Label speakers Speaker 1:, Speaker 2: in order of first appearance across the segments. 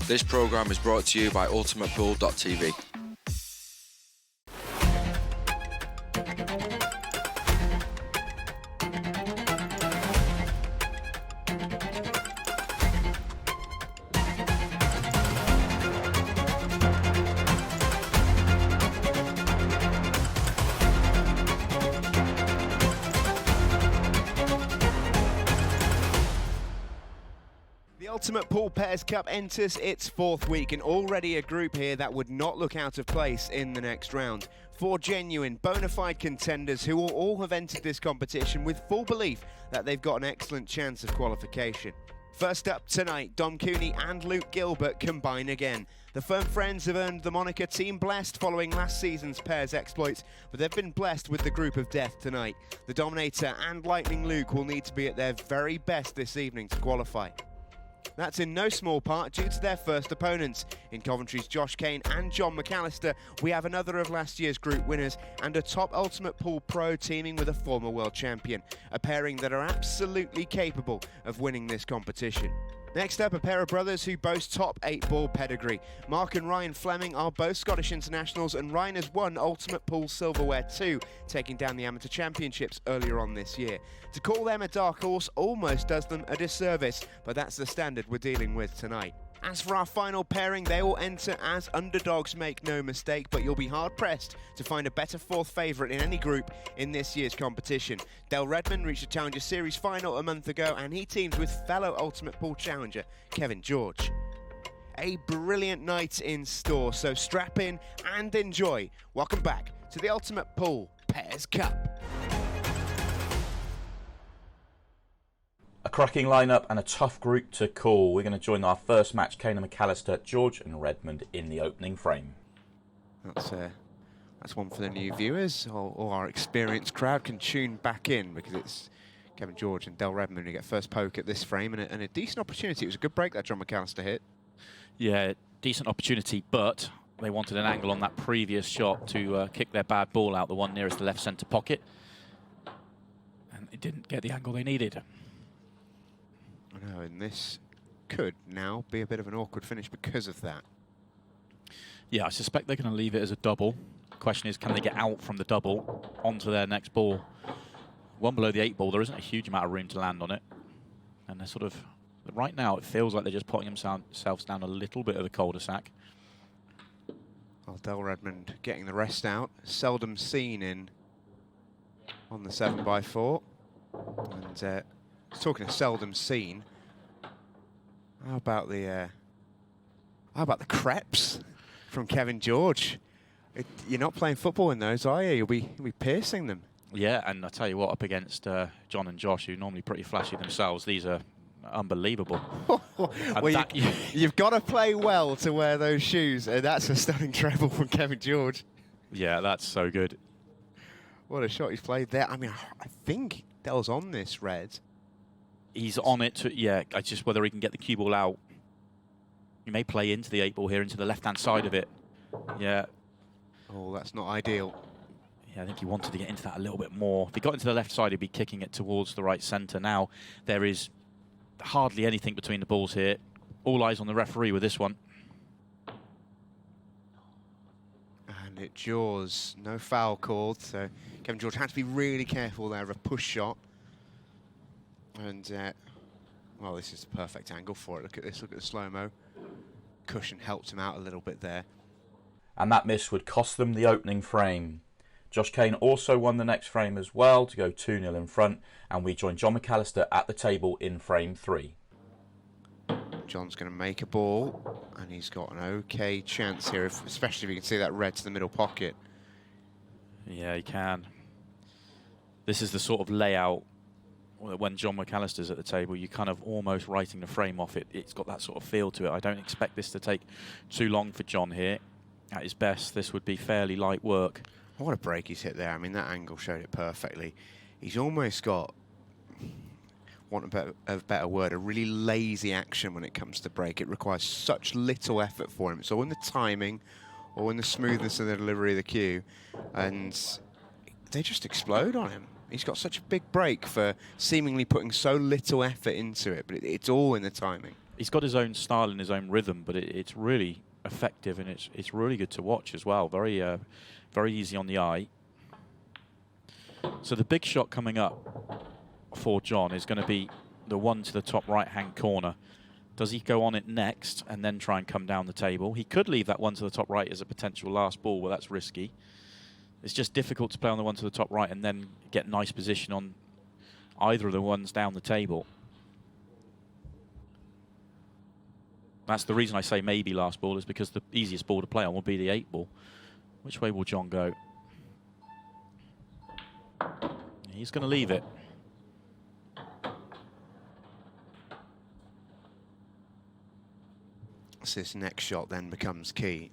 Speaker 1: This programme is brought to you by ultimatepool.tv.
Speaker 2: Ultimate Pool Pairs Cup enters its fourth week, and already a group here that would not look out of place in the next round. Four genuine, bona fide contenders who will all have entered this competition with full belief that they've got an excellent chance of qualification. First up tonight, Dom Cooney and Luke Gilbert combine again. The firm friends have earned the moniker Team Blessed following last season's pairs exploits, but they've been blessed with the group of death tonight. The Dominator and Lightning Luke will need to be at their very best this evening to qualify. That's in no small part due to their first opponents. In Coventry's Josh Kane and John McAllister, we have another of last year's group winners and a top Ultimate Pool pro teaming with a former world champion, a pairing that are absolutely capable of winning this competition. Next up, a pair of brothers who boast top 8-ball pedigree. Mark and Ryan Fleming are both Scottish internationals, and Ryan has won Ultimate Pool Silverware too, taking down the amateur championships earlier on this year. To call them a dark horse almost does them a disservice, but that's the standard we're dealing with tonight. As for our final pairing, they will enter as underdogs, make no mistake, but you'll be hard-pressed to find a better fourth favourite in any group in this year's competition. Del Redmond reached a Challenger Series final a month ago, and he teams with fellow Ultimate Pool challenger Kevin George. A brilliant night in store, so strap in and enjoy. Welcome back to the Ultimate Pool Pairs Cup.
Speaker 3: A cracking lineup and a tough group to call. We're going to join our first match, Kane and McAllister, George and Redmond in the opening frame.
Speaker 2: That's one for the new viewers, or our experienced crowd can tune back in, because it's Kevin George and Del Redmond who get first poke at this frame, and a decent opportunity. It was a good break that John McAllister hit.
Speaker 4: Yeah, decent opportunity, but they wanted an angle on that previous shot to kick their bad ball out, the one nearest the left centre pocket, and they didn't get the angle they needed.
Speaker 2: I know, and this could now be a bit of an awkward finish because of that.
Speaker 4: Yeah, I suspect they're going to leave it as a double. The question is, can they get out from the double onto their next ball? One below the 8-ball, there isn't a huge amount of room to land on it. And they're sort of, right now it feels like they're just putting themselves down a little bit of the cul-de-sac.
Speaker 2: Well, Del Redmond getting the rest out, seldom seen in on the 7x4. And talking of seldom seen, how about the crepes from Kevin George? You're not playing football in those, are you? You'll be piercing them.
Speaker 4: Yeah, and I tell you what, up against John and Josh, who are normally pretty flashy themselves, these are unbelievable.
Speaker 2: Well, you've got to play well to wear those shoes, and that's a stunning treble from Kevin George.
Speaker 4: Yeah, that's so good.
Speaker 2: What a shot he's played there. I mean, I think Del's on this red.
Speaker 4: He's on it, yeah, I just whether he can get the cue ball out. He may play into the 8-ball here, into the left-hand side of it. Yeah.
Speaker 2: Oh, that's not ideal.
Speaker 4: Yeah, I think he wanted to get into that a little bit more. If he got into the left side, he'd be kicking it towards the right centre. Now, there is hardly anything between the balls here. All eyes on the referee with this one.
Speaker 2: And it jaws. No foul called, so Kevin George had to be really careful there of a push shot. And, well, this is the perfect angle for it. Look at this, look at the slow-mo. Cushion helped him out a little bit there.
Speaker 3: And that miss would cost them the opening frame. Josh Kane also won the next frame as well to go 2-0 in front, and we join John McAllister at the table in frame 3.
Speaker 2: John's going to make a ball, and he's got an okay chance here, especially if you can see that red to the middle pocket.
Speaker 4: Yeah, he can. This is the sort of layout when John McAllister's at the table, you're kind of almost writing the frame off it. It's got that sort of feel to it. I don't expect this to take too long for John here. At his best, this would be fairly light work.
Speaker 2: What a break he's hit there. I mean, that angle showed it perfectly. He's almost got, want a better word, a really lazy action when it comes to break. It requires such little effort for him. It's all in the timing, all in the smoothness of the delivery of the cue. And they just explode on him. He's got such a big break for seemingly putting so little effort into it, but it's all in the timing.
Speaker 4: he's got his own style and his own rhythm, but it's really effective, and it's really good to watch as well. Very very easy on the eye. So the big shot coming up for John is going to be the one to the top right-hand corner. Does he go on it next and then try and come down the table? He could leave that one to the top right as a potential last ball, but that's risky. It's just difficult to play on the one to the top right and then get nice position on either of the ones down the table. That's the reason I say maybe last ball, is because the easiest ball to play on will be the 8 ball. Which way will John go? He's going to leave it.
Speaker 2: So this next shot then becomes key.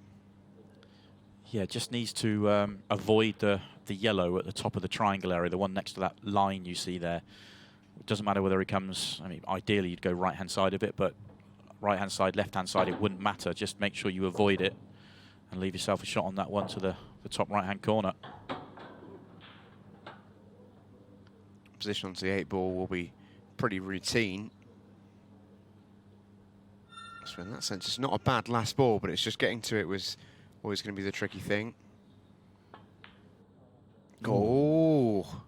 Speaker 4: Yeah, just needs to avoid the yellow at the top of the triangle area, the one next to that line you see there. It doesn't matter whether he comes, I mean, ideally you'd go right-hand side of it, but right-hand side, left-hand side, it wouldn't matter. Just make sure you avoid it and leave yourself a shot on that one to the top right-hand corner.
Speaker 2: Position onto the 8 ball will be pretty routine. So in that sense, it's not a bad last ball, but it's just getting to it was always going to be the tricky thing. Oh.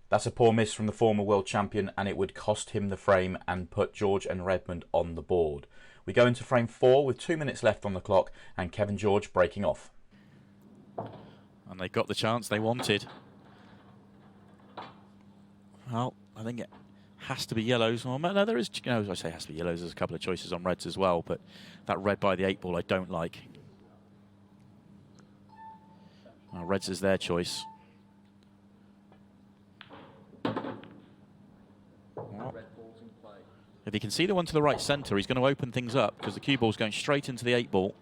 Speaker 3: That's a poor miss from the former world champion, and it would cost him the frame and put George and Redmond on the board. We go into frame 4 with 2 minutes left on the clock and Kevin George breaking off.
Speaker 4: And they got the chance they wanted. Well, I think it has to be yellows. Well, no, there is, you know, as I say, it has to be yellows. There's a couple of choices on reds as well, but that red by the 8 ball I don't like. Well, reds is their choice. If he can see the one to the right centre, he's going to open things up, because the cue ball's going straight into the 8 ball.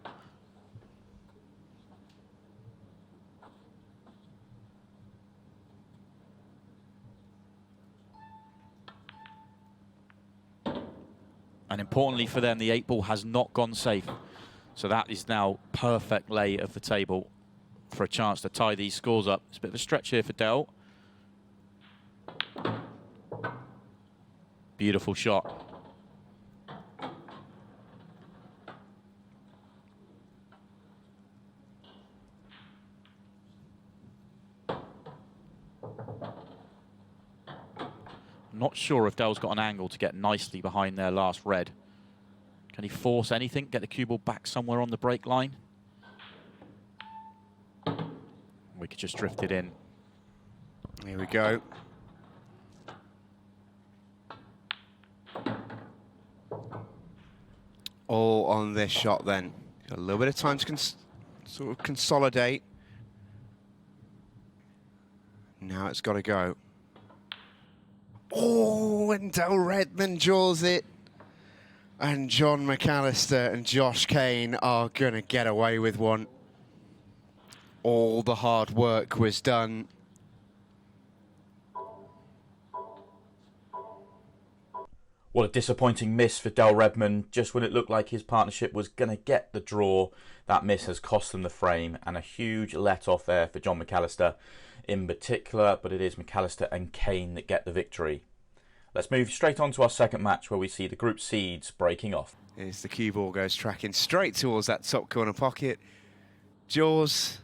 Speaker 4: And importantly for them, the 8 ball has not gone safe. So that is now perfect lay of the table for a chance to tie these scores up. It's a bit of a stretch here for Dell. Beautiful shot. Not sure if Dell's got an angle to get nicely behind their last red. Can he force anything, get the cue ball back somewhere on the break line? We could just drift it in.
Speaker 2: Here we go. All on this shot then. Got a little bit of time to sort of consolidate. Now it's got to go. Oh, and Del Redmond draws it. And John McAllister and Josh Kane are going to get away with one. All the hard work was done.
Speaker 3: What a disappointing miss for Del Redmond. Just when it looked like his partnership was going to get the draw, that miss has cost them the frame, and a huge let-off there for John McAllister in particular, but it is McAllister and Kane that get the victory. Let's move straight on to our second match, where we see the group seeds breaking off.
Speaker 2: As the cue ball goes tracking straight towards that top corner pocket, jaws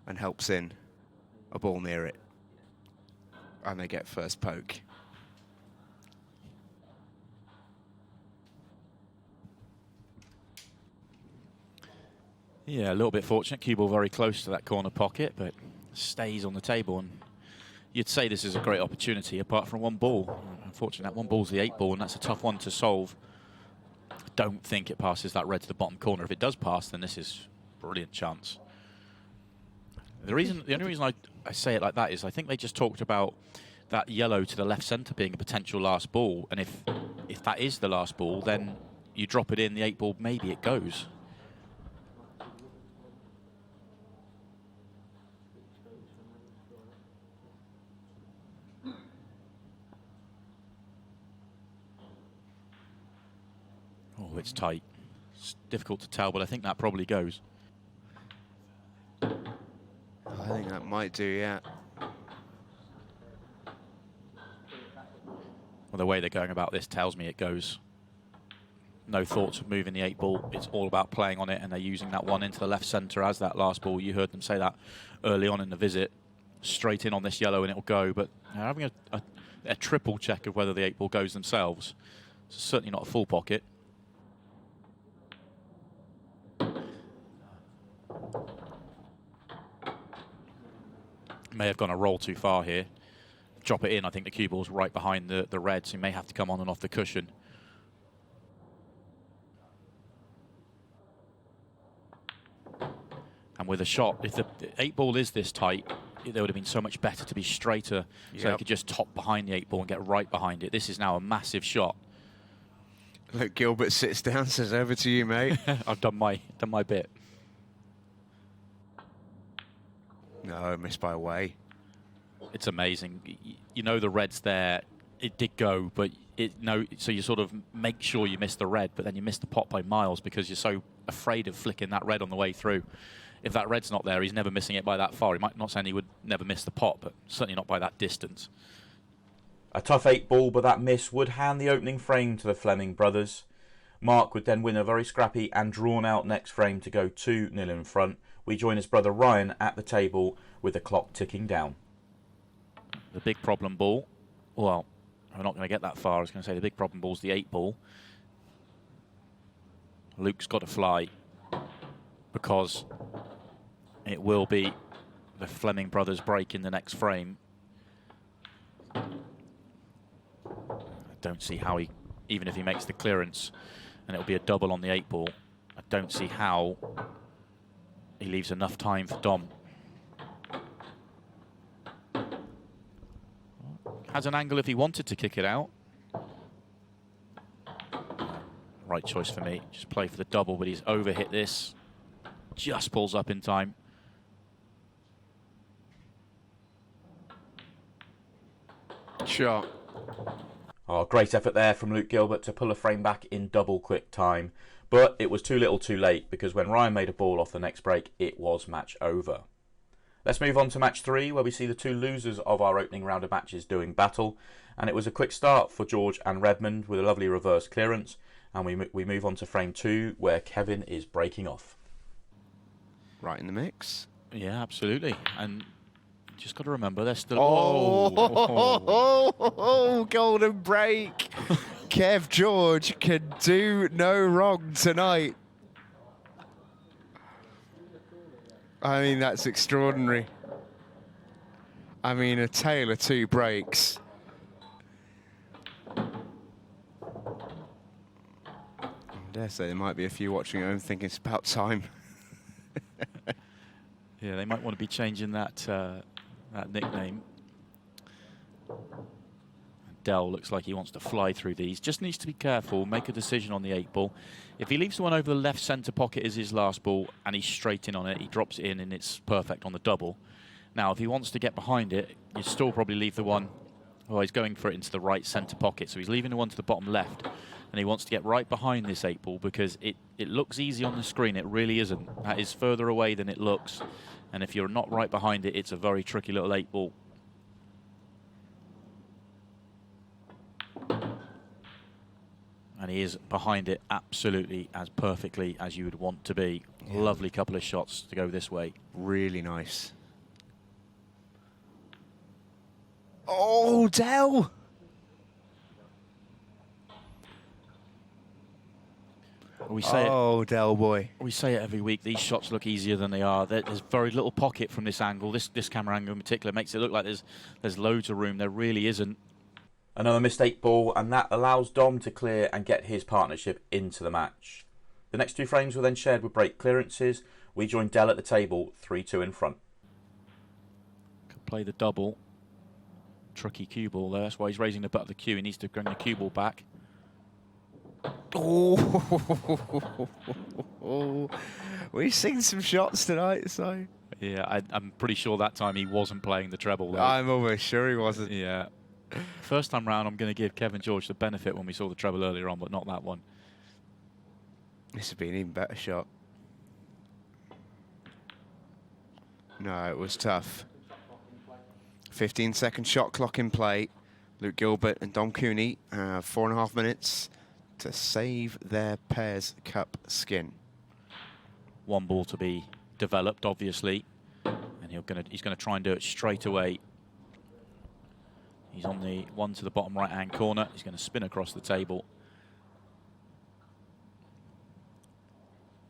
Speaker 2: and helps in a ball near it, and they get first poke.
Speaker 4: Yeah, a little bit fortunate. Cue ball very close to that corner pocket, but stays on the table. And you'd say this is a great opportunity, apart from one ball. Unfortunately, that one ball's the 8 ball, and that's a tough one to solve. I don't think it passes that red to the bottom corner. If it does pass, then this is a brilliant chance. The only reason I say it like that is I think they just talked about that yellow to the left centre being a potential last ball, and if that is the last ball, then you drop it in, the 8 ball, maybe it goes. Oh, it's tight. It's difficult to tell, but I think that probably goes.
Speaker 2: I think that might do, yeah.
Speaker 4: Well, the way they're going about this tells me it goes. no thoughts of moving the 8-ball. It's all about playing on it, and they're using that one into the left centre as that last ball. You heard them say that early on in the visit. Straight in on this yellow and it'll go, but they're having a triple check of whether the 8-ball goes themselves. It's certainly not a full pocket. May have gone a roll too far here. Drop it in. I think the cue ball's right behind the red, so he may have to come on and off the cushion. And with a shot, if the 8-ball is this tight, it would have been so much better to be straighter, so he could just top behind the 8-ball and get right behind it. This is now a massive shot.
Speaker 2: Look, Gilbert sits down, says, "Over to you, mate."
Speaker 4: I've done my bit.
Speaker 2: No, missed by a way.
Speaker 4: It's amazing. You know the red's there. It did go, but so you sort of make sure you miss the red, but then you miss the pot by miles because you're so afraid of flicking that red on the way through. If that red's not there, he's never missing it by that far. He might not saying he would never miss the pot, but certainly not by that distance.
Speaker 3: A tough 8-ball, but that miss would hand the opening frame to the Fleming brothers. Mark would then win a very scrappy and drawn-out next frame to go 2-0 in front. We join his brother Ryan at the table with the clock ticking down.
Speaker 4: The big problem ball, well, I'm not going to get that far. I was going to say the big problem ball's the 8-ball. Luke's got to fly because it will be the Fleming brothers break in the next frame. I don't see how he, even if he makes the clearance and it'll be a double on the 8-ball, I don't see how he leaves enough time for Dom. Has an angle if he wanted to kick it out. Right choice for me. Just play for the double, but he's overhit this. Just pulls up in time.
Speaker 2: Shot.
Speaker 3: Oh, great effort there from Luke Gilbert to pull a frame back in double quick time. But it was too little too late, because when Ryan made a ball off the next break, it was match over. Let's move on to match 3, where we see the two losers of our opening round of matches doing battle. And it was a quick start for George and Redmond with a lovely reverse clearance. And we move on to frame 2, where Kevin is breaking off.
Speaker 2: Right in the mix.
Speaker 4: Yeah, absolutely. And just got to remember, they're still...
Speaker 2: Oh, golden break. Kev George can do no wrong tonight. I mean, that's extraordinary. I mean, a tale of two breaks. I dare say there might be a few watching at home thinking it's about time.
Speaker 4: Yeah, they might want to be changing that that nickname. Dell looks like he wants to fly through these. Just needs to be careful, make a decision on the 8-ball. If he leaves the one over the left centre pocket as his last ball and he's straight in on it, he drops it in and it's perfect on the double. Now, if he wants to get behind it, you still probably leave the one... Oh, he's going for it into the right centre pocket, so he's leaving the one to the bottom left. And he wants to get right behind this 8-ball because it looks easy on the screen. It really isn't. That is further away than it looks. And if you're not right behind it, it's a very tricky little 8-ball. And he is behind it absolutely as perfectly as you would want to be. Yeah. Lovely couple of shots to go this way.
Speaker 2: Really nice. Oh, Dell!
Speaker 4: We say
Speaker 2: Dell boy.
Speaker 4: We say it every week. These shots look easier than they are. There's very little pocket from this angle. This camera angle in particular makes it look like there's loads of room. There really isn't.
Speaker 3: Another missed 8-ball, and that allows Dom to clear and get his partnership into the match. The next two frames were then shared with break clearances. We joined Dell at the table, 3-2 in front.
Speaker 4: Could play the double. Tricky cue ball there. That's why he's raising the butt of the cue. He needs to bring the cue ball back.
Speaker 2: Oh, we've seen some shots tonight, so...
Speaker 4: Yeah, I'm pretty sure that time he wasn't playing the treble, though.
Speaker 2: I'm almost sure he wasn't.
Speaker 4: Yeah. First time round, I'm going to give Kevin George the benefit when we saw the treble earlier on, but not that one.
Speaker 2: This would be an even better shot. No, it was tough. 15-second shot clock in play. Luke Gilbert and Dom Cooney, 4.5 minutes to save their Pairs Cup skin.
Speaker 4: One ball to be developed, obviously, and he's gonna try and do it straight away. He's on the one to the bottom right-hand corner. He's going to spin across the table.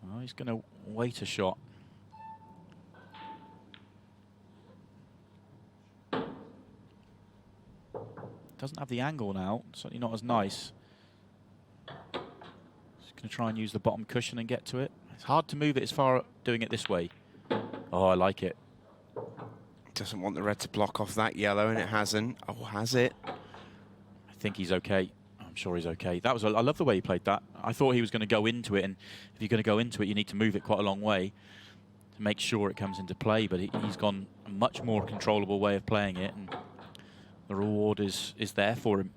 Speaker 4: Oh, he's going to wait a shot. Doesn't have the angle now, certainly not as nice. He's going to try and use the bottom cushion and get to it. It's hard to move it as far doing it this way. Oh, I like it.
Speaker 2: Doesn't want the red to block off that yellow, and it hasn't. Oh, has it?
Speaker 4: I think he's okay. I'm sure he's okay. That was I love the way he played that. I thought he was going to go into it, and if you're going to go into it, you need to move it quite a long way to make sure it comes into play. But he's gone a much more controllable way of playing it, and the reward is there for him.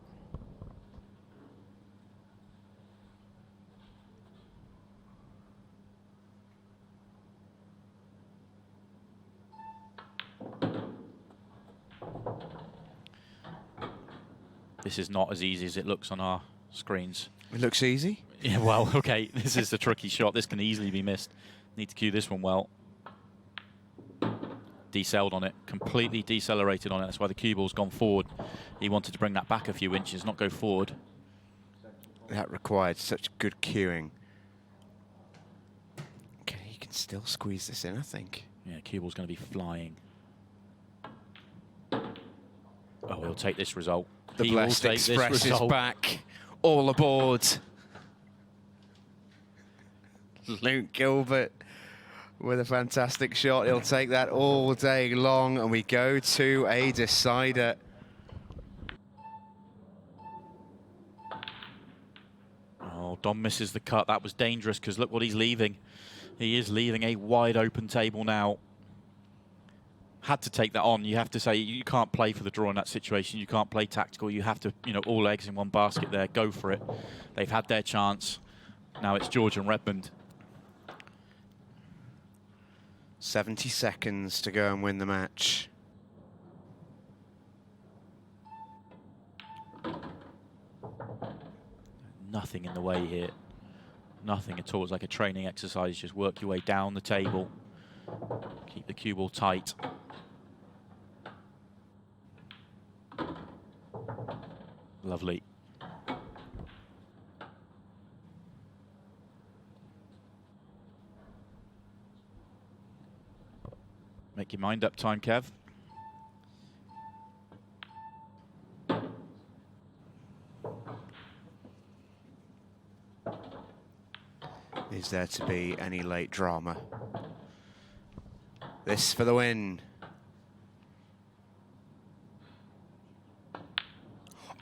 Speaker 4: This is not as easy as it looks on our screens.
Speaker 2: It looks easy?
Speaker 4: Yeah, well, okay, this is a tricky shot. This can easily be missed. Need to cue this one well. Decelled on it, completely decelerated on it. That's why the cue ball's gone forward. He wanted to bring that back a few inches, not go forward.
Speaker 2: That required such good cueing. Okay, he can still squeeze this in, I think.
Speaker 4: Yeah, cue ball's going to be flying. Oh, he'll take this result.
Speaker 2: The
Speaker 4: He will
Speaker 2: Blessed
Speaker 4: take this
Speaker 2: Express is
Speaker 4: result.
Speaker 2: back. All aboard. Luke Gilbert with a fantastic shot. He'll take that all day long, and we go to a decider.
Speaker 4: Oh, Dom misses the cut. That was dangerous because look what he's leaving. He is leaving a wide open table now. Had to take that on. You have to say you can't play for the draw in that situation. You can't play tactical. You have to, all eggs in one basket there. Go for it. They've had their chance. Now it's George and Redmond.
Speaker 2: 70 seconds to go and win the match.
Speaker 4: Nothing in the way here. Nothing at all. It's like a training exercise. Just work your way down the table. Keep the cue ball tight. Lovely. Make your mind up time, Kev.
Speaker 2: Is there to be any late drama? This for the win.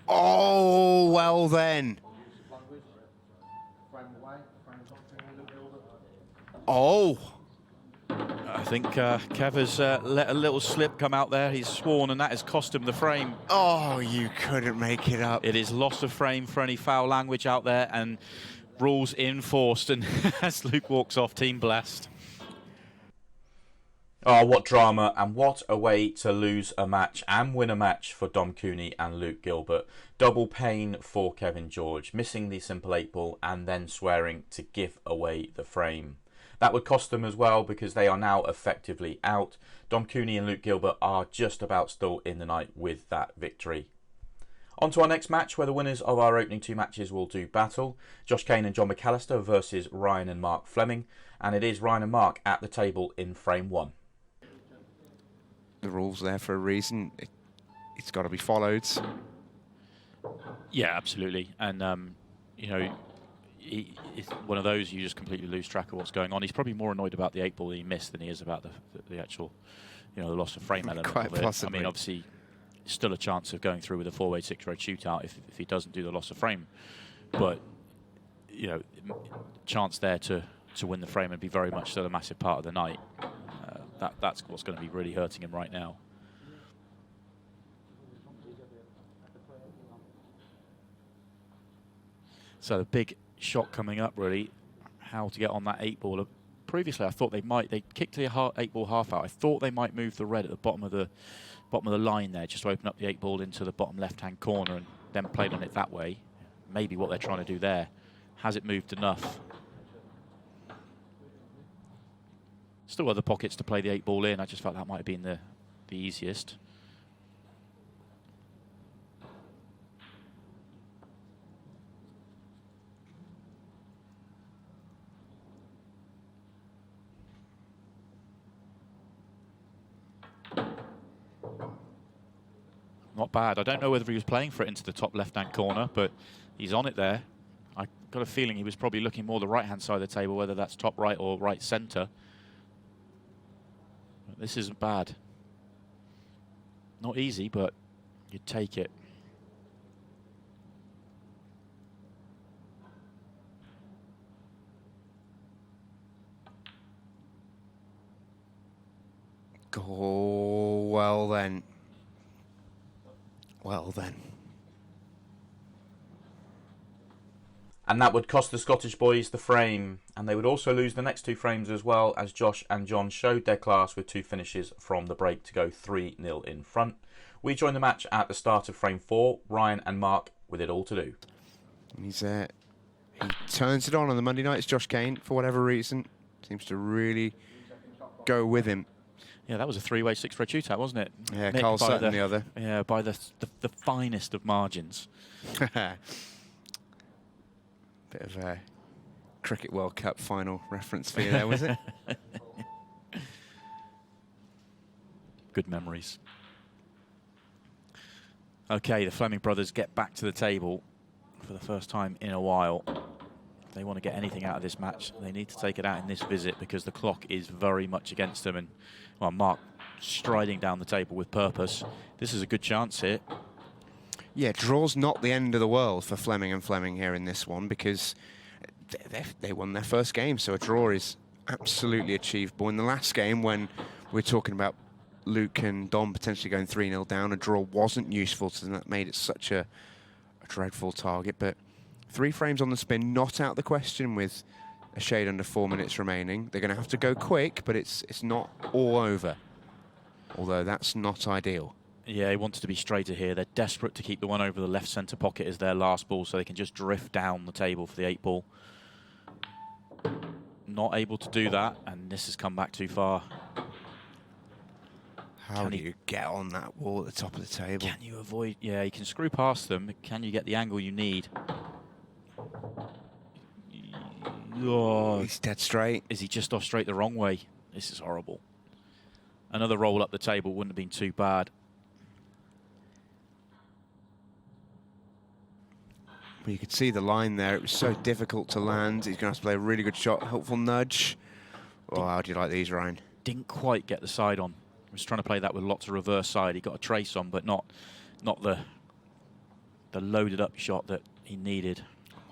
Speaker 2: Oh, well then. Oh.
Speaker 4: I think Kev has let a little slip come out there. He's sworn, and that has cost him the frame.
Speaker 2: Oh, you couldn't make it up.
Speaker 4: It is loss of frame for any foul language out there, and rules enforced. And as Luke walks off, team blessed.
Speaker 3: Oh, what drama, and what a way to lose a match and win a match for Dom Cooney and Luke Gilbert. Double pain for Kevin George, missing the simple 8 ball and then swearing to give away the frame. That would cost them as well because they are now effectively out. Dom Cooney and Luke Gilbert are just about still in the night with that victory. On to our next match, where the winners of our opening 2 matches will do battle. Josh Kane and John McAllister versus Ryan and Mark Fleming. And it is Ryan and Mark at the table in frame 1.
Speaker 2: The rule's there for a reason. It's got to be followed.
Speaker 4: Yeah, absolutely. And, it's one of those you just completely lose track of what's going on. He's probably more annoyed about the 8 ball that he missed than he is about the actual, the loss of frame element
Speaker 2: Quite
Speaker 4: of it.
Speaker 2: possibly.
Speaker 4: I mean, obviously, still a chance of going through with a 4-way 6-road shootout if he doesn't do the loss of frame. But, chance there to win the frame and be very much still a massive part of the night. That's what's going to be really hurting him right now. So the big shot coming up, really, how to get on that 8 ball. Previously, I thought they kicked the 8 ball half out. I thought they might move the red at the bottom of the line there, just to open up the 8 ball into the bottom left-hand corner and then played on it that way. Maybe what they're trying to do there. has it moved enough? Still other pockets to play the 8-ball in. I just felt that might have been the easiest. Not bad. I don't know whether he was playing for it into the top left-hand corner, but he's on it there. I got a feeling he was probably looking more the right-hand side of the table, whether that's top right or right centre. This isn't bad. Not easy, but you'd take it.
Speaker 2: Oh, well then. Well then.
Speaker 3: And that would cost the Scottish boys the frame, and they would also lose the next 2 frames as well, as Josh and John showed their class with 2 finishes from the break to go 3-0 in front. We joined the match at the start of frame 4, Ryan and Mark with it all to do.
Speaker 2: He turns it on the Monday nights, Josh Kane, for whatever reason. Seems to really go with him.
Speaker 4: Yeah, that was a 3-way 6-thread shootout, wasn't it?
Speaker 2: Yeah,
Speaker 4: Nick,
Speaker 2: Carl Sutton the other.
Speaker 4: Yeah, by the finest of margins.
Speaker 2: Bit of a Cricket World Cup final reference for you there, was it?
Speaker 4: Good memories. Okay, the Fleming brothers get back to the table for the first time in a while. If they want to get anything out of this match, they need to take it out in this visit, because the clock is very much against them. And, well, Mark striding down the table with purpose. This is a good chance here.
Speaker 2: Yeah, draw's not the end of the world for Fleming and Fleming here in this one, because they won their first game, so a draw is absolutely achievable. In the last game, when we're talking about Luke and Dom potentially going 3-0 down, a draw wasn't useful to them. That made it such a dreadful target. But 3 frames on the spin, not out the question with a shade under 4 minutes remaining. They're going to have to go quick, but it's not all over, although that's not ideal.
Speaker 4: Yeah, he wanted to be straighter here. They're desperate to keep the one over the left centre pocket as their last ball, so they can just drift down the table for the 8-ball. Not able to do that, and this has come back too far.
Speaker 2: How do you get on that wall at the top of the table?
Speaker 4: Can you avoid? Yeah, you can screw past them. Can you get the angle you need? Oh,
Speaker 2: he's dead straight.
Speaker 4: Is he just off straight the wrong way? This is horrible. Another roll up the table wouldn't have been too bad.
Speaker 2: Well, you could see the line there. It was so difficult to land. He's going to have to play a really good shot. Helpful nudge. Oh, how do you like these, Ryan?
Speaker 4: Didn't quite get the side on. He was trying to play that with lots of reverse side. He got a trace on, but not the loaded up shot that he needed.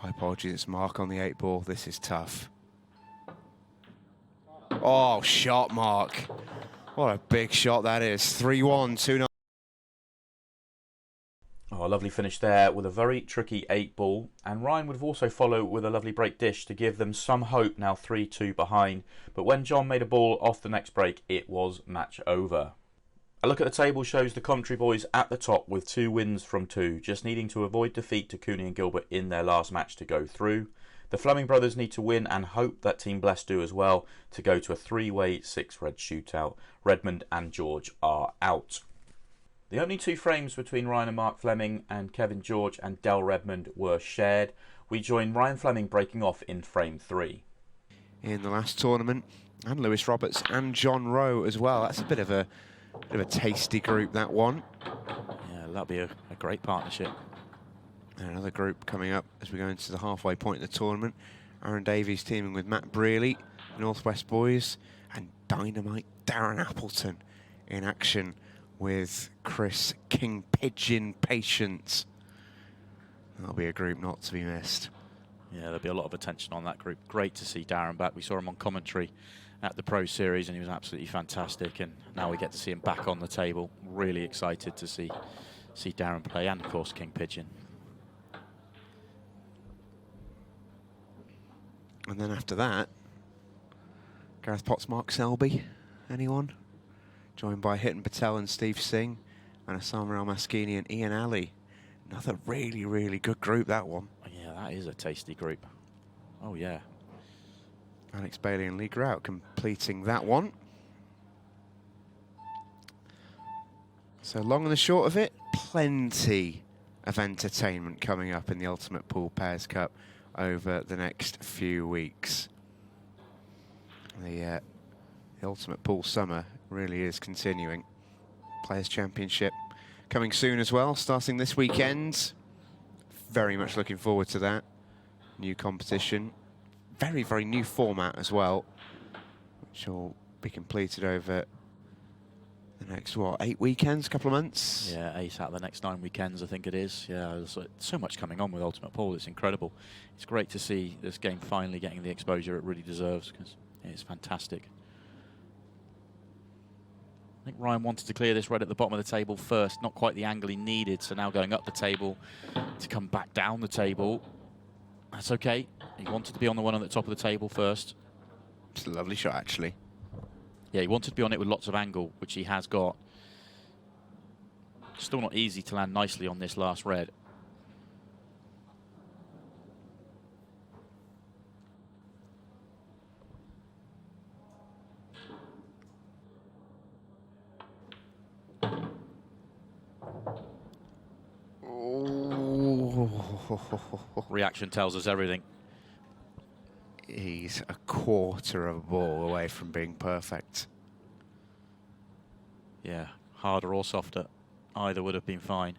Speaker 2: My apologies, it's Mark on the 8-ball. This is tough. Oh, shot, Mark. What a big shot that is. 3-1, 2-9.
Speaker 3: Oh, a lovely finish there with a very tricky 8-ball. And Ryan would have also followed with a lovely break dish to give them some hope, now 3-2 behind. But when John made a ball off the next break, it was match over. A look at the table shows the Country boys at the top with 2 wins from 2, just needing to avoid defeat to Cooney and Gilbert in their last match to go through. The Fleming brothers need to win and hope that Team Bless do as well to go to a 3-way 6-red shootout. Redmond and George are out. The only 2 frames between Ryan and Mark Fleming and Kevin George and Del Redmond were shared. We join Ryan Fleming breaking off in frame 3.
Speaker 2: In the last tournament, and Lewis Roberts and John Rowe as well. That's a bit of a tasty group, that one.
Speaker 4: Yeah, that'll be a great partnership.
Speaker 2: And another group coming up as we go into the halfway point of the tournament. Aaron Davies teaming with Matt Brearley, Northwest boys, and Dynamite Darren Appleton in action with Chris King Pigeon Patience. That'll be a group not to be missed.
Speaker 4: Yeah, there'll be a lot of attention on that group. Great to see Darren back. We saw him on commentary at the Pro Series and he was absolutely fantastic, and now we get to see him back on the table. Really excited to see Darren play, and of course King Pigeon.
Speaker 2: And then after that, Gareth Potts, Mark Selby, anyone? Joined by Hitan Patel and Steve Singh, and Osama El-Maskini and Ian Alley. Another really, really good group, that one.
Speaker 4: Yeah, that is a tasty group. Oh, yeah.
Speaker 2: Alex Bailey and Lee Grout completing that one. So long and the short of it, plenty of entertainment coming up in the Ultimate Pool Pairs Cup over the next few weeks. The Ultimate Pool Summer really is continuing. Players' Championship coming soon as well, starting this weekend. Very much looking forward to that. New competition. Very, very new format as well, which will be completed over the next, what, 8 weekends, couple of months?
Speaker 4: Yeah, 8 out of the next 9 weekends, I think it is. Yeah, there's so much coming on with Ultimate Pool. It's incredible. It's great to see this game finally getting the exposure it really deserves, because it's fantastic. I think Ryan wanted to clear this red at the bottom of the table first, not quite the angle he needed, so now going up the table to come back down the table. That's okay. He wanted to be on the one at the top of the table first.
Speaker 2: It's a lovely shot, actually.
Speaker 4: Yeah, he wanted to be on it with lots of angle, which he has got. Still not easy to land nicely on this last red. Reaction tells us everything.
Speaker 2: He's a quarter of a ball away from being perfect.
Speaker 4: Yeah, harder or softer, either would have been fine.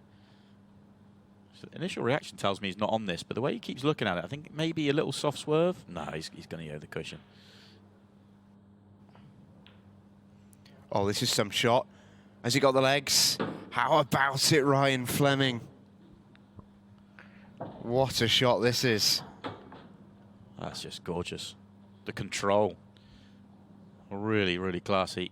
Speaker 4: So initial reaction tells me he's not on this, but the way he keeps looking at it, I think maybe a little soft swerve. No, he's going to go the cushion.
Speaker 2: Oh, this is some shot. Has he got the legs? How about it, Ryan Fleming? What a shot this is.
Speaker 4: That's just gorgeous. The control. Really, really classy.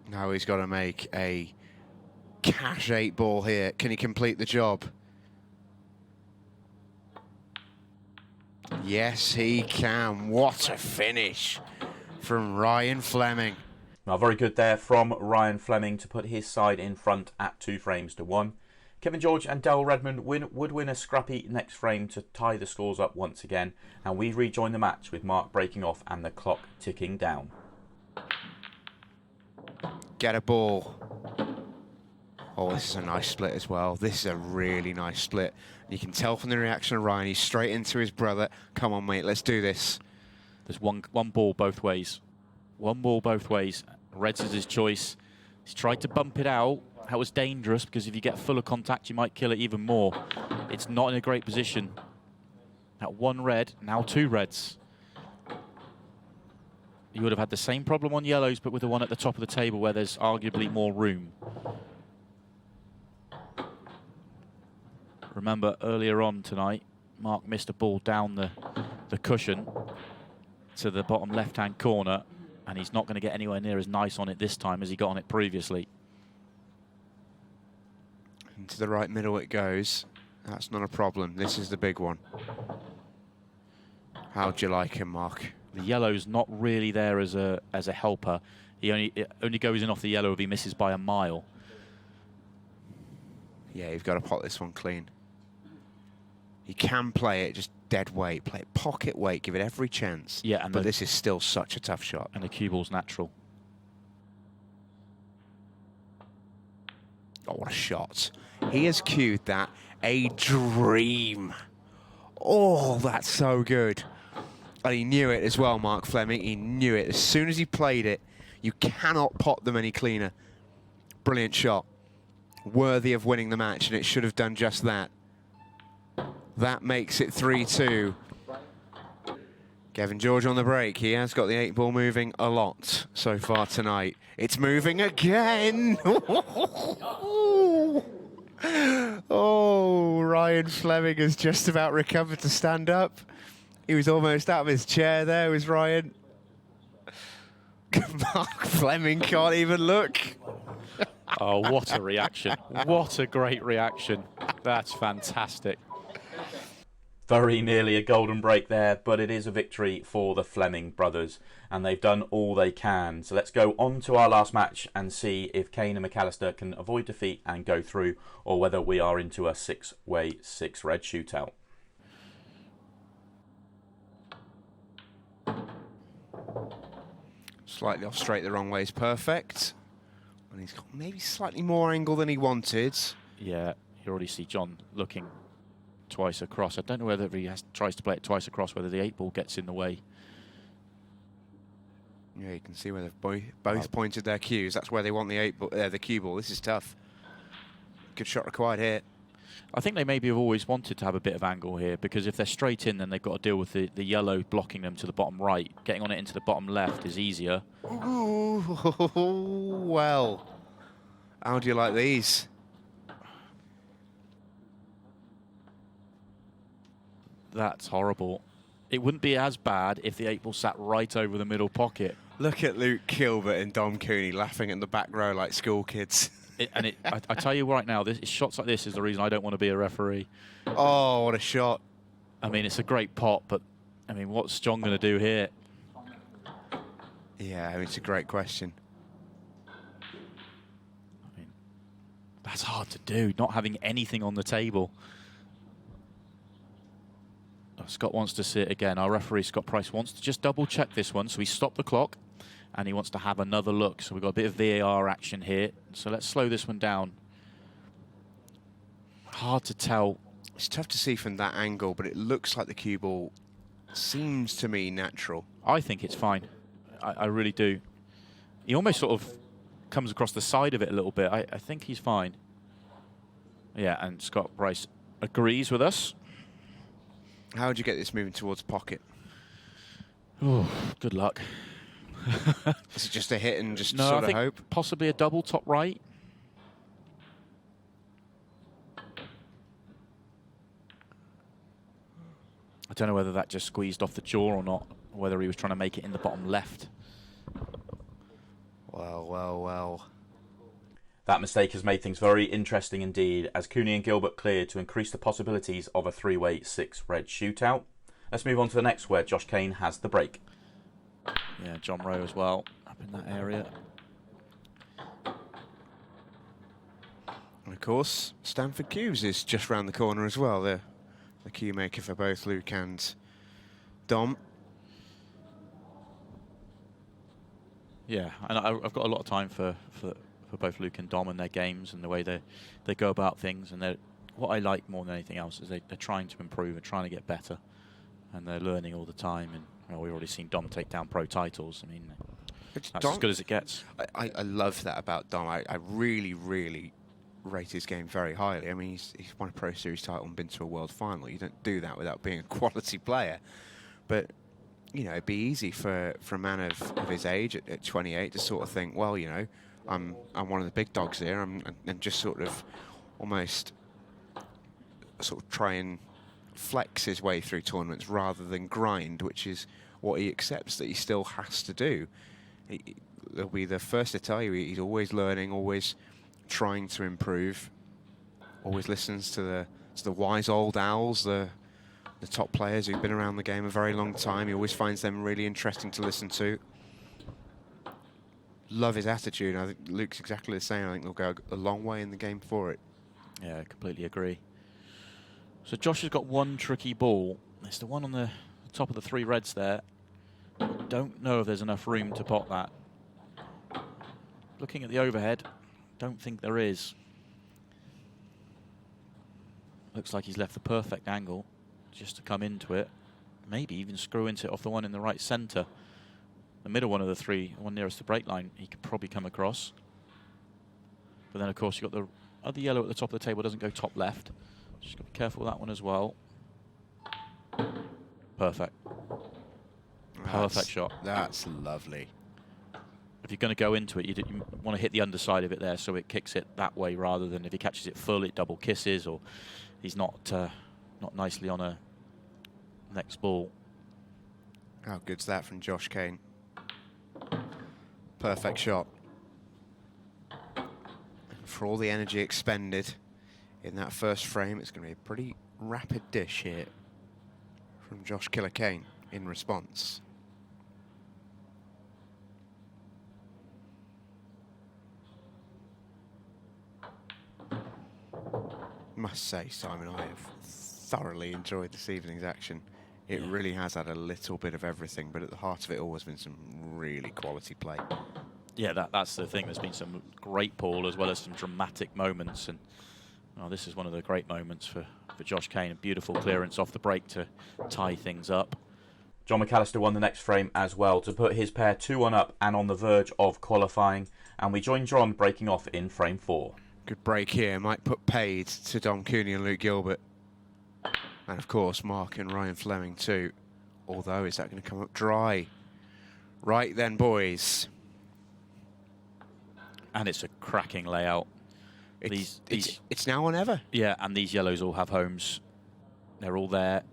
Speaker 2: Now he's got to make a cash 8 ball here. Can he complete the job? Yes, he can. What a finish from Ryan Fleming.
Speaker 3: Well, very good there from Ryan Fleming to put his side in front at 2-1. Kevin George and Daryl Redmond would win a scrappy next frame to tie the scores up once again, and we rejoin the match with Mark breaking off and the clock ticking down.
Speaker 2: Get a ball. Oh, this is a nice split as well. This is a really nice split. You can tell from the reaction of Ryan, he's straight into his brother. Come on, mate, let's do this.
Speaker 4: There's one ball both ways. One ball both ways. Reds is his choice. He's tried to bump it out. That was dangerous, because if you get fuller contact, you might kill it even more. It's not in a great position. That one red, now 2 reds. You would have had the same problem on yellows, but with the one at the top of the table where there's arguably more room. Remember, earlier on tonight, Mark missed a ball down the cushion to the bottom left-hand corner, and he's not going to get anywhere near as nice on it this time as he got on it previously.
Speaker 2: Into the right middle it goes. That's not a problem. This is the big one. How'd you like him, Mark?
Speaker 4: The yellow's not really there as a helper. It only goes in off the yellow if he misses by a mile.
Speaker 2: Yeah, you've got to pot this one clean. You can play it just dead weight, play it pocket weight, give it every chance.
Speaker 4: Yeah,
Speaker 2: but this is still such a tough shot.
Speaker 4: And the cue ball's natural.
Speaker 2: Oh, what a shot. He has cued that a dream. Oh, that's so good. And he knew it as well, Mark Fleming. He knew it. As soon as he played it, you cannot pot them any cleaner. Brilliant shot. Worthy of winning the match, and it should have done just that. That makes it 3-2. Kevin George on the break. He has got the 8 ball moving a lot so far tonight. It's moving again. Oh, Ryan Fleming has just about recovered to stand up. He was almost out of his chair there, was Ryan. Mark Fleming can't even look.
Speaker 4: Oh, what a reaction. What a great reaction. That's fantastic.
Speaker 3: Very nearly a golden break there, but it is a victory for the Fleming brothers, and they've done all they can. So let's go on to our last match and see if Kane and McAllister can avoid defeat and go through, or whether we are into a 6-way 6-red shootout.
Speaker 2: Slightly off straight the wrong way is perfect. And he's got maybe slightly more angle than he wanted.
Speaker 4: Yeah, you already see John looking twice across. I don't know whether he tries to play it twice across, whether the 8-ball gets in the way.
Speaker 2: Yeah, you can see where they've both pointed their cues. That's where they want the cue ball. This is tough. Good shot required here.
Speaker 4: I think they maybe have always wanted to have a bit of angle here, because if they're straight in, then they've got to deal with the yellow blocking them to the bottom right. Getting on it into the bottom left is easier.
Speaker 2: Ooh, well. How do you like these?
Speaker 4: That's horrible. It wouldn't be as bad if the 8-ball sat right over the middle pocket.
Speaker 2: Look at Luke Gilbert and Dom Cooney laughing in the back row like school kids.
Speaker 4: I tell you right now, shots like this is the reason I don't want to be a referee.
Speaker 2: Oh, what a shot.
Speaker 4: I mean, it's a great pot, but, I mean, what's John going to do here?
Speaker 2: Yeah, I mean, it's a great question.
Speaker 4: I mean, that's hard to do, not having anything on the table. Oh, Scott wants to see it again. Our referee, Scott Price, wants to just double-check this one, so he stopped the clock. And he wants to have another look. So we've got a bit of VAR action here. So let's slow this one down. Hard to tell.
Speaker 2: It's tough to see from that angle, but it looks like the cue ball seems to me natural.
Speaker 4: I think it's fine. I really do. He almost sort of comes across the side of it a little bit. I think he's fine. Yeah, and Scott Price agrees with us.
Speaker 2: How would you get this moving towards pocket?
Speaker 4: Oh, good luck.
Speaker 2: Is it just a hit and just
Speaker 4: no,
Speaker 2: sort
Speaker 4: I
Speaker 2: of
Speaker 4: think
Speaker 2: hope?
Speaker 4: Possibly a double top right. I don't know whether that just squeezed off the jaw or not, or whether he was trying to make it in the bottom left.
Speaker 2: Well, well, well.
Speaker 3: That mistake has made things very interesting indeed, as Cooney and Gilbert cleared to increase the possibilities of a 3-way 6-red shootout. Let's move on to the next, where Josh Kane has the break.
Speaker 4: Yeah, John Rowe as well, up in that area.
Speaker 2: And of course, Stanford Cubes is just round the corner as well. The cue maker for both Luke and Dom.
Speaker 4: Yeah, and I've got a lot of time for both Luke and Dom and their games and the way they go about things. And what I like more than anything else is they're trying to improve and trying to get better. And they're learning all the time. And well, we've already seen Dom take down pro titles. I mean, that's as good as it gets.
Speaker 2: I love that about Dom. I really, really rate his game very highly. I mean, he's won a Pro Series title and been to a World Final. You don't do that without being a quality player. But, you know, it'd be easy for a man of his age at 28 to sort of think, well, you know, I'm one of the big dogs here, and just sort of almost sort of try and flex his way through tournaments rather than grind, which is what he accepts that he still has to do. He'll be the first to tell you he's always learning, always trying to improve, always listens to the wise old owls, the top players who've been around the game a very long time. He always finds them really interesting to listen to. Love his attitude. I think Luke's exactly the same. I think they'll go a long way in the game for it.
Speaker 4: Yeah, I completely agree. So Josh has got one tricky ball. It's the one on the top of the 3 reds there. Don't know if there's enough room to pot that. Looking at the overhead, don't think there is. Looks like he's left the perfect angle just to come into it. Maybe even screw into it off the one in the right centre. The middle one of the 3, the one nearest the break line, he could probably come across. But then, of course, you've got the other yellow at the top of the table, doesn't go top left. Just got to be careful with that one as well. Perfect. Perfect shot.
Speaker 2: That's lovely.
Speaker 4: If you're going to go into it, you want to hit the underside of it there so it kicks it that way, rather than if he catches it full, it double kisses, or he's not nicely on a next ball.
Speaker 2: How good's that from Josh Kane? Perfect shot. For all the energy expended in that first frame, it's going to be a pretty rapid dish here. from Josh Killicane in response. Must say, Simon, I have thoroughly enjoyed this evening's action. It really has had a little bit of everything, but at the heart of it all has been some really quality play.
Speaker 4: Yeah, that's the thing. There's been some great ball as well as some dramatic moments, and this is one of the great moments for Josh Kane. A beautiful clearance off the break to tie things up.
Speaker 3: John McAllister won the next frame as well to put his pair 2-1 up and on the verge of qualifying, and we join John breaking off in frame 4.
Speaker 2: Good break here, might put paid to Dom Cooney and Luke Gilbert. And of course, Mark and Ryan Fleming too. Although, is that going to come up dry? Right then, boys.
Speaker 4: And it's a cracking layout.
Speaker 2: It's now or never.
Speaker 4: Yeah, and these yellows all have homes. They're all there.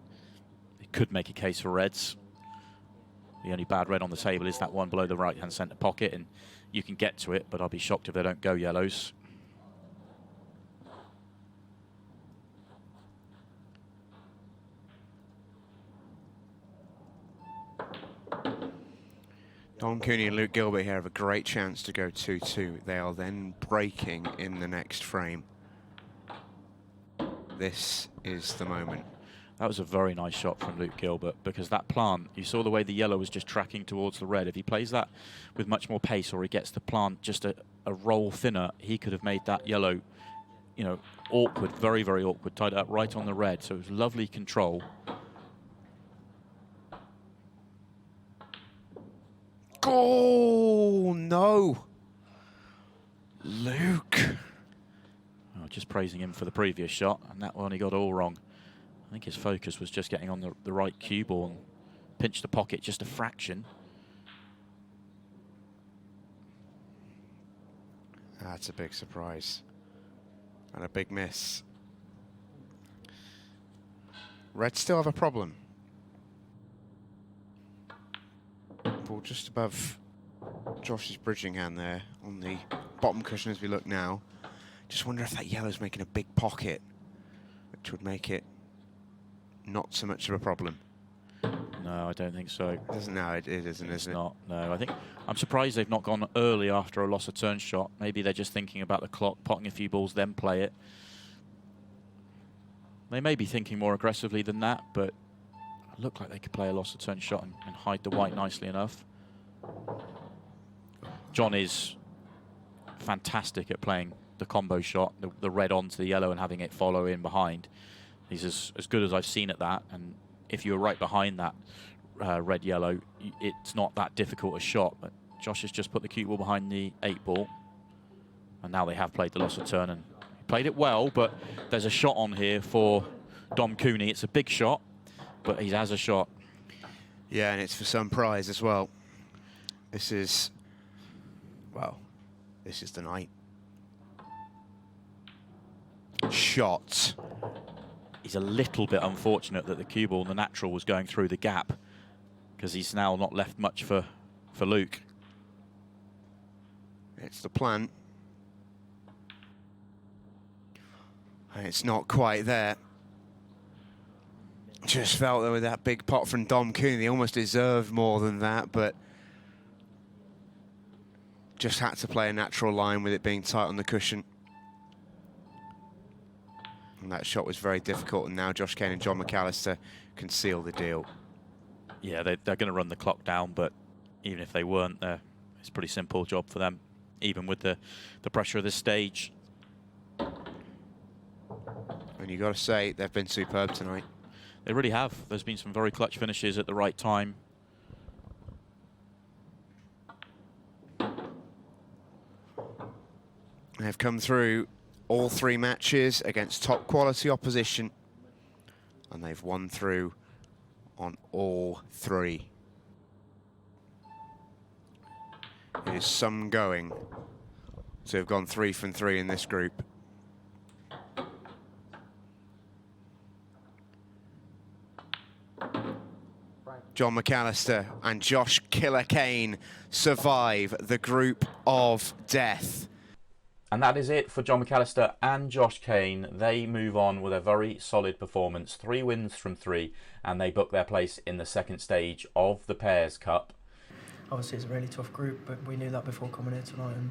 Speaker 4: It could make a case for reds. The only bad red on the table is that one below the right-hand centre pocket, and you can get to it, but I'll be shocked if they don't go yellows.
Speaker 2: Dom Cooney and Luke Gilbert here have a great chance to go 2-2. They are then breaking in the next frame. This is the moment.
Speaker 4: That was a very nice shot from Luke Gilbert, because that plant, you saw the way the yellow was just tracking towards the red. If he plays that with much more pace, or he gets the plant just a roll thinner, he could have made that yellow, awkward, very, very awkward, tied up right on the red. So it was lovely control.
Speaker 2: Oh, no. Luke.
Speaker 4: Just praising him for the previous shot, and that one he got all wrong. I think his focus was just getting on the right cue ball and pinched the pocket just a fraction.
Speaker 2: That's a big surprise. And a big miss. Reds still have a problem. Ball just above Josh's bridging hand there on the bottom cushion as we look now. Just wonder if that yellow's making a big pocket, which would make it not so much of a problem.
Speaker 4: No, I don't think so.
Speaker 2: It isn't,
Speaker 4: it's not. No, I'm surprised they've not gone early after a loss of turn shot. Maybe they're just thinking about the clock, potting a few balls, then play it. They may be thinking more aggressively than that, but it looked like they could play a loss of turn shot and hide the white nicely enough. John is fantastic at playing the combo shot, the red onto the yellow and having it follow in behind. He's as good as I've seen at that, and if you're right behind that red-yellow, it's not that difficult a shot. But Josh has just put the cue ball behind the 8-ball, and now they have played the loss of turn, and he played it well, but there's a shot on here for Dom Cooney. It's a big shot, but he has a shot.
Speaker 2: Yeah, and it's for some prize as well. This is the night. Shot.
Speaker 4: He's a little bit unfortunate that the cue ball, the natural, was going through the gap, because he's now not left much for Luke.
Speaker 2: It's the plan. And it's not quite there. Just felt that with that big pot from Dom Cooney, he almost deserved more than that, but just had to play a natural line with it being tight on the cushion. And that shot was very difficult, and now Josh Kane and John McAllister can seal the deal.
Speaker 4: Yeah, they're going to run the clock down, but even if they weren't, it's a pretty simple job for them, even with the pressure of this stage.
Speaker 2: And you've got to say, they've been superb tonight.
Speaker 4: They really have. There's been some very clutch finishes at the right time.
Speaker 2: They've come through all 3 matches against top quality opposition, and they've won through on all 3. It is some going to have gone 3 from 3 in this group. John McAllister and Josh Killicane survive the group of death.
Speaker 3: And that is it for John McAllister and Josh Kane. They move on with a very solid performance, 3 wins from 3, and they book their place in the second stage of the Pairs Cup.
Speaker 5: Obviously it's a really tough group, but we knew that before coming here tonight, and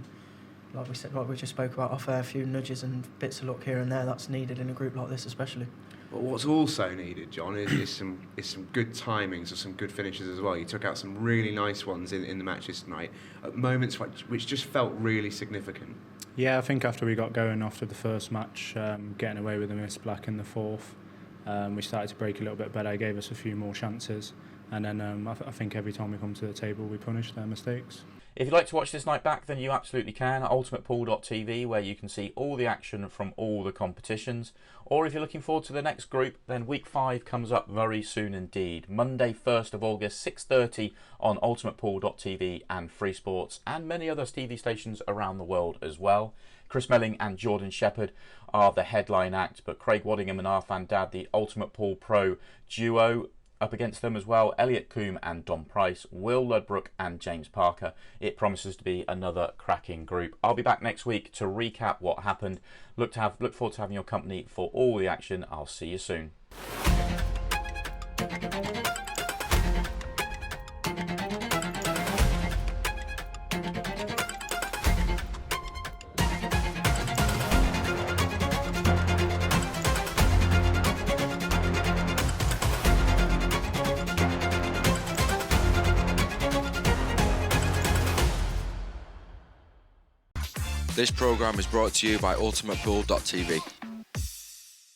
Speaker 5: like we said, like we just spoke about, a fair few nudges and bits of luck here and there that's needed in a group like this especially.
Speaker 2: But what's also needed, John, is some good timings or some good finishes as well. You took out some really nice ones in the matches tonight at moments which just felt really significant.
Speaker 6: Yeah, I think after we got going after the first match, getting away with a miss black in the fourth, we started to break a little bit better. It gave us a few more chances, and then I think every time we come to the table we punish their mistakes.
Speaker 3: If you'd like to watch this night back, then you absolutely can at ultimatepool.tv, where you can see all the action from all the competitions. Or if you're looking forward to the next group, then week 5 comes up very soon indeed. Monday 1st of August, 6:30 on ultimatepool.tv and Free Sports, and many other TV stations around the world as well. Chris Melling and Jordan Shepherd are the headline act, but Craig Waddingham and Arfan Dad, the Ultimate Pool Pro duo, up against them as well. Elliot Coombe and Don Price, Will Ludbrook and James Parker. It promises to be another cracking group. I'll be back next week to recap what happened. Look forward to having your company for all the action. I'll see you soon.
Speaker 1: This programme is brought to you by ultimatepool.tv.